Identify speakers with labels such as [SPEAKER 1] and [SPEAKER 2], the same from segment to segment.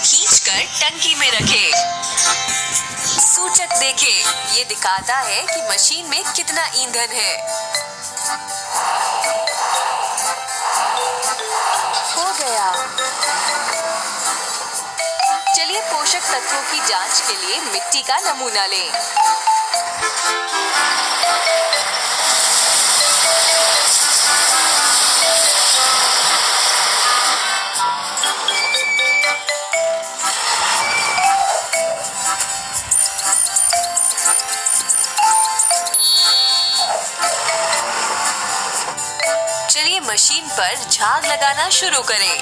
[SPEAKER 1] खींचकर टंकी में रखे। सूचक देखे, ये दिखाता है कि मशीन में कितना ईंधन है। हो गया। चलिए पोषक तत्वों की जांच के लिए मिट्टी का नमूना लें। चलिए मशीन पर झाग लगाना शुरू करें।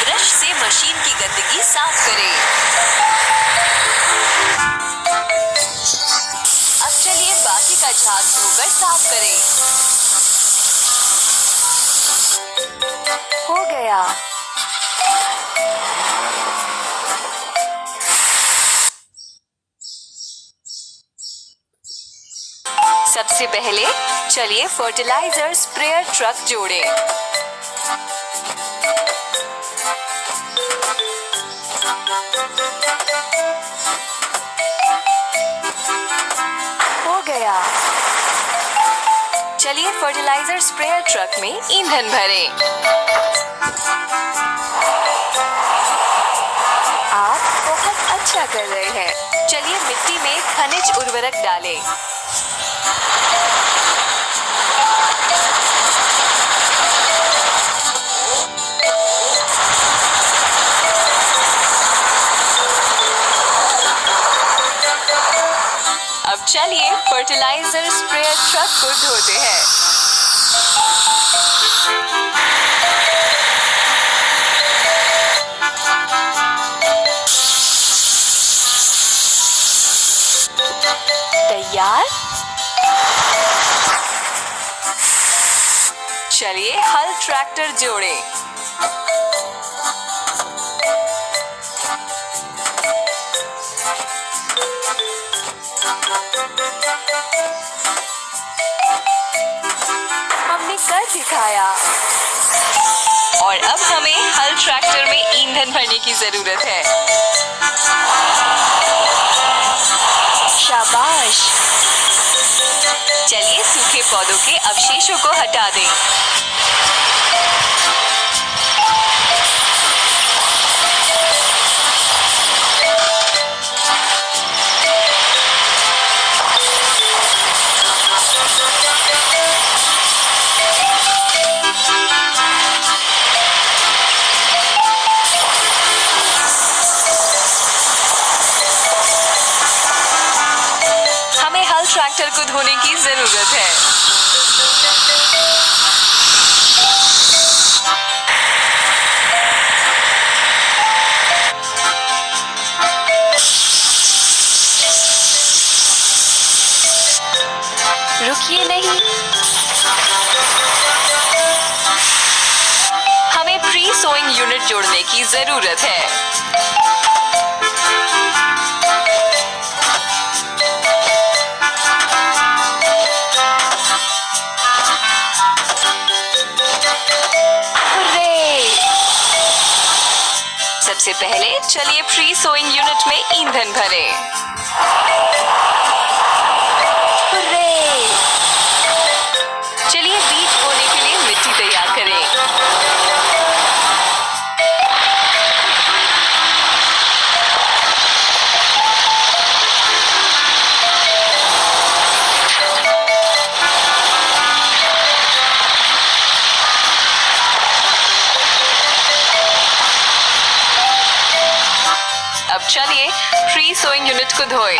[SPEAKER 1] ब्रश से मशीन की गंदगी साफ करें। अब चलिए बाकी का झाग धोकर साफ करें। हो गया। सबसे पहले चलिए फर्टिलाइजर स्प्रेयर ट्रक जोड़ें। हो गया। चलिए फर्टिलाइजर स्प्रेयर ट्रक में ईंधन भरें। आप बहुत अच्छा कर रहे हैं। चलिए मिट्टी में खनिज उर्वरक डालें। अब चलिए फर्टिलाइजर स्प्रेयर ट्रक को धोते हैं। तैयार। चलिए हल ट्रैक्टर जोड़ें। हमने कर दिखाया। और अब हमें हल ट्रैक्टर में ईंधन भरने की जरूरत है। शाबाश। चलिए सूखे पौधों के अवशेषों को हटा दें। ट्रैक्टर को धोने की जरूरत है। रुकिए नहीं। हमें प्री सोइंग यूनिट जोड़ने की जरूरत है। सबसे पहले चलिए प्री सोइंग यूनिट में ईंधन भरें। चलिए बीज बोने के लिए मिट्टी तैयार करें। अब चलिए प्री सोइंग यूनिट को धोएं।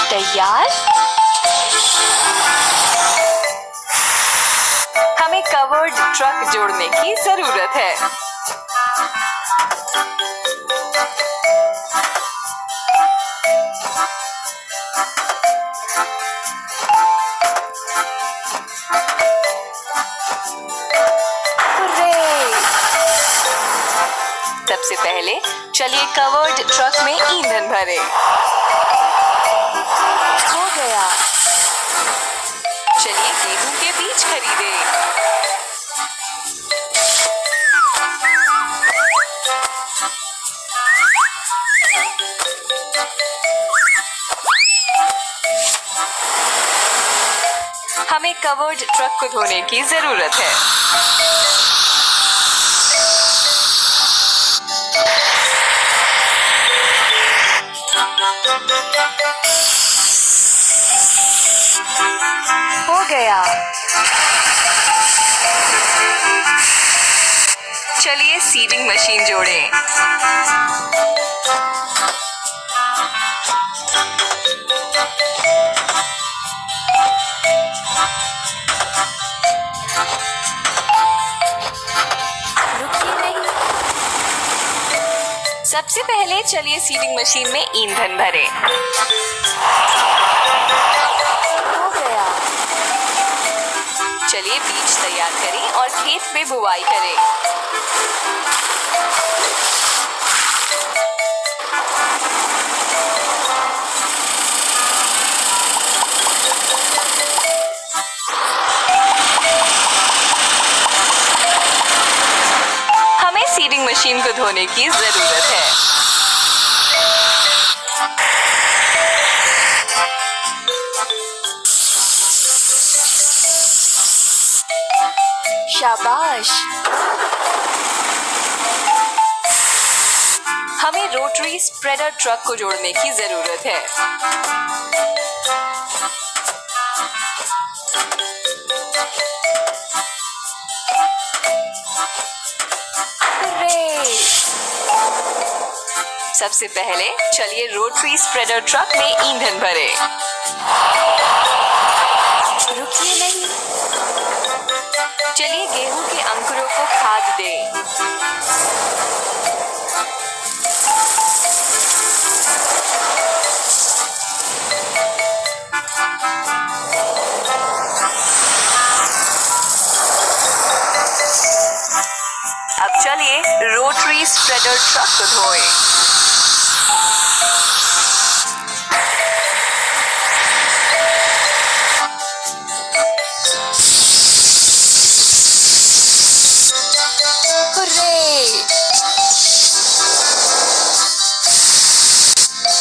[SPEAKER 1] तैयार। हमें कवर्ड ट्रक जोड़ने की जरूरत है। पहले चलिए कवर्ड ट्रक में ईंधन भरे। हो गया। चलिए गेहूं के बीज खरीदे। हमें कवर्ड ट्रक को धोने की जरूरत है। हो गया। चलिए सीडिंग मशीन जोड़ें। सबसे पहले चलिए सीडिंग मशीन में ईंधन भरें। हो गया। चलिए बीज तैयार करें और खेत में बुवाई करें। हमें सीडिंग मशीन को धोने की जरूरत है। शाबाश। हमें रोटरी स्प्रेडर ट्रक को जोड़ने की जरूरत है। सबसे पहले चलिए रोटरी स्प्रेडर ट्रक में ईंधन भरें। रुकिए नहीं। चलिए गेहूं के अंकुरों को खाद दें। अब चलिए रोटरी स्प्रेडर ट्रक को धोएं।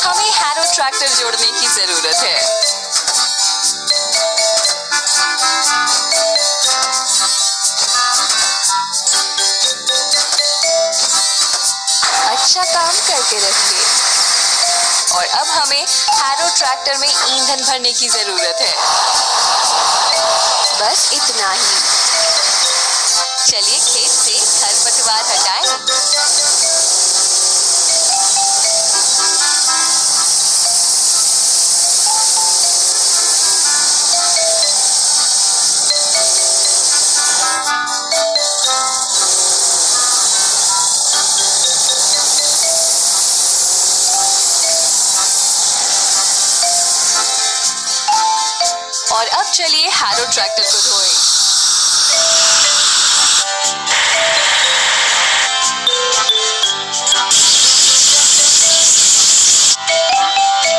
[SPEAKER 1] हमें हैरो ट्रैक्टर जोड़ने की जरूरत है। अच्छा काम करते रहिए। और अब हमें हैरो ट्रैक्टर में ईंधन भरने की जरूरत है। बस इतना ही। चलिए खेत से खरपतवार हटाएं। और अब चलिए हैरो ट्रैक्टर को धोएं।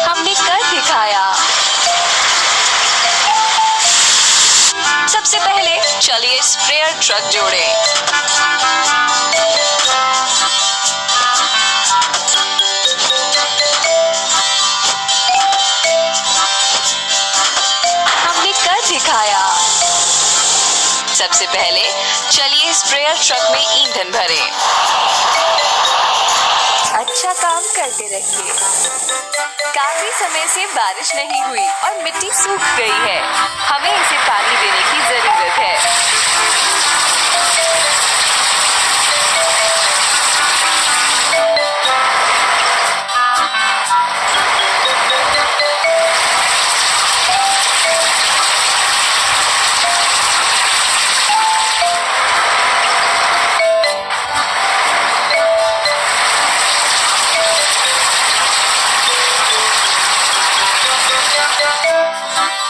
[SPEAKER 1] हमने कर दिखाया। सबसे पहले चलिए स्प्रेयर ट्रक जोड़ें। दिखाया। सबसे पहले चलिए स्प्रेयर ट्रक में ईंधन भरें। अच्छा काम करते रहिए। काफी समय से बारिश नहीं हुई और मिट्टी सूख गई है। हमें इसे पानी देने की जरूरत है।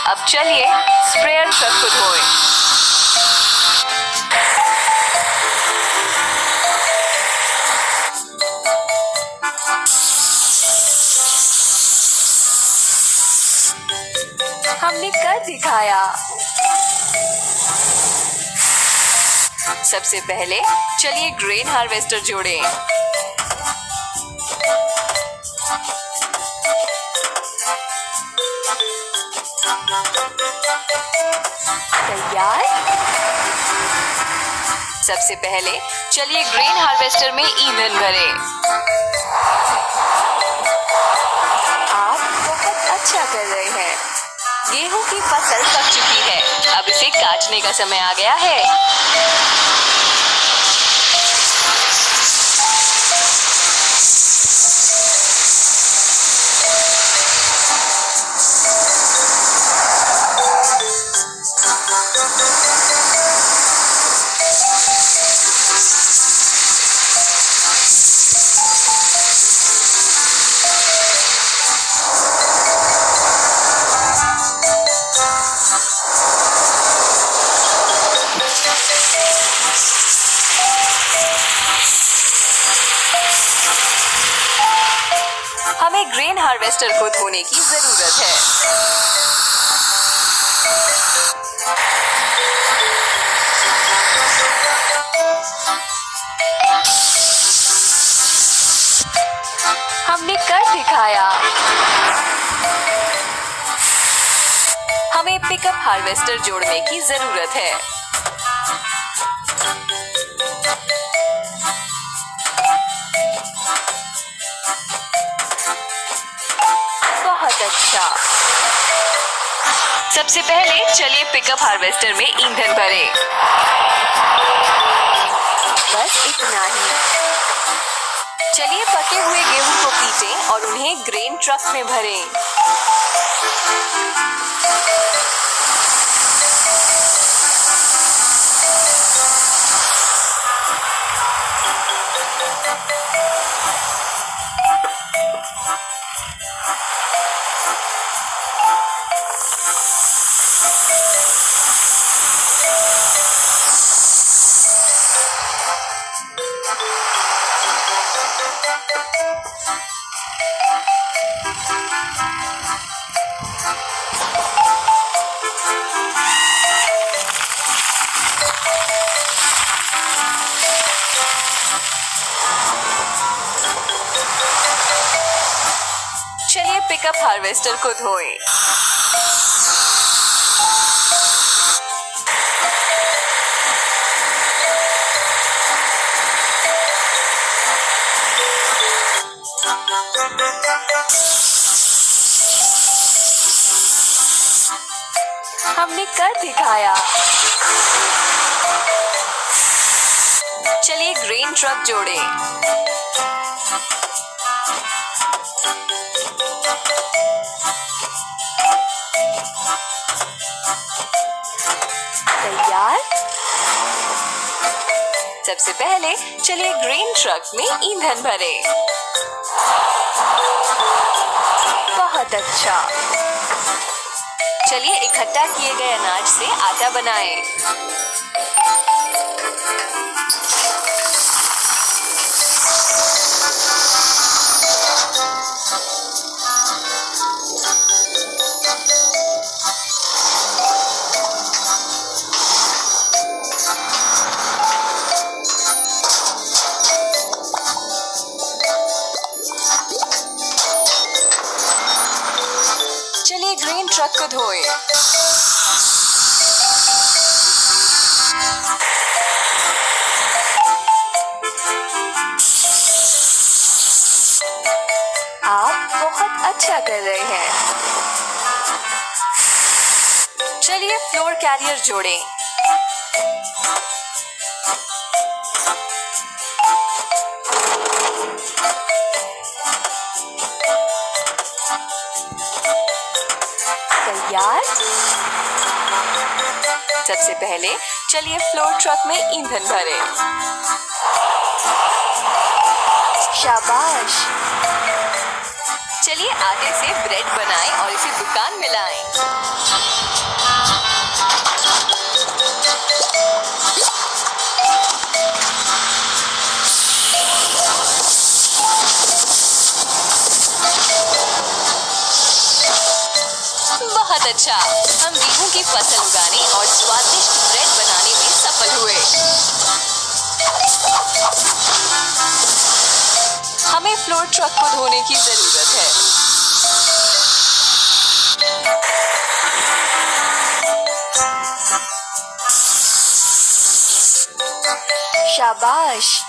[SPEAKER 1] अब चलिए स्प्रेयर ट्रक को धोएं। सबसे पहले चलिए ग्रेन हार्वेस्टर जोड़ें। तैयार। सबसे पहले चलिए ग्रेन हार्वेस्टर में ईंधन भरें। आप बहुत अच्छा कर रहे हैं। गेहूं की फसल पक चुकी है, अब इसे काटने का समय आ गया है। हमें ग्रेन हार्वेस्टर को धोने की जरूरत है। हमने कर दिखाया। हमें पिकअप हार्वेस्टर जोड़ने की जरूरत है। बहुत अच्छा। सबसे पहले चलिए पिकअप हार्वेस्टर में ईंधन भरें। बस इतना ही। चलिए पके हुए गेहूं को पीटें और उन्हें ग्रेन ट्रक में भरें। चलिए पिकअप हार्वेस्टर को धोएं। हमने कर दिखाया। चलिए ग्रेन ट्रक जोड़ें। तैयार। सबसे पहले चलिए ग्रेन ट्रक में ईंधन भरें। बहुत अच्छा। चलिए इकट्ठा किए गए अनाज से आटा बनाएं। चलिए ग्रेन ट्रक को धोएं। आप बहुत अच्छा कर रहे हैं। चलिए फ्लोर कैरियर जोड़ें। तैयार। सबसे पहले चलिए फ्लोर ट्रक में ईंधन भरें। शाबाश। चलिए आटे से ब्रेड बनाएं और इसे दुकान में लाएं। बहुत अच्छा। हम गेहूं की फसल उगाने और स्वादिष्ट ब्रेड बनाने में सफल हुए। हमें फ्लोर ट्रक को धोने की जरूरत है। शाबाश।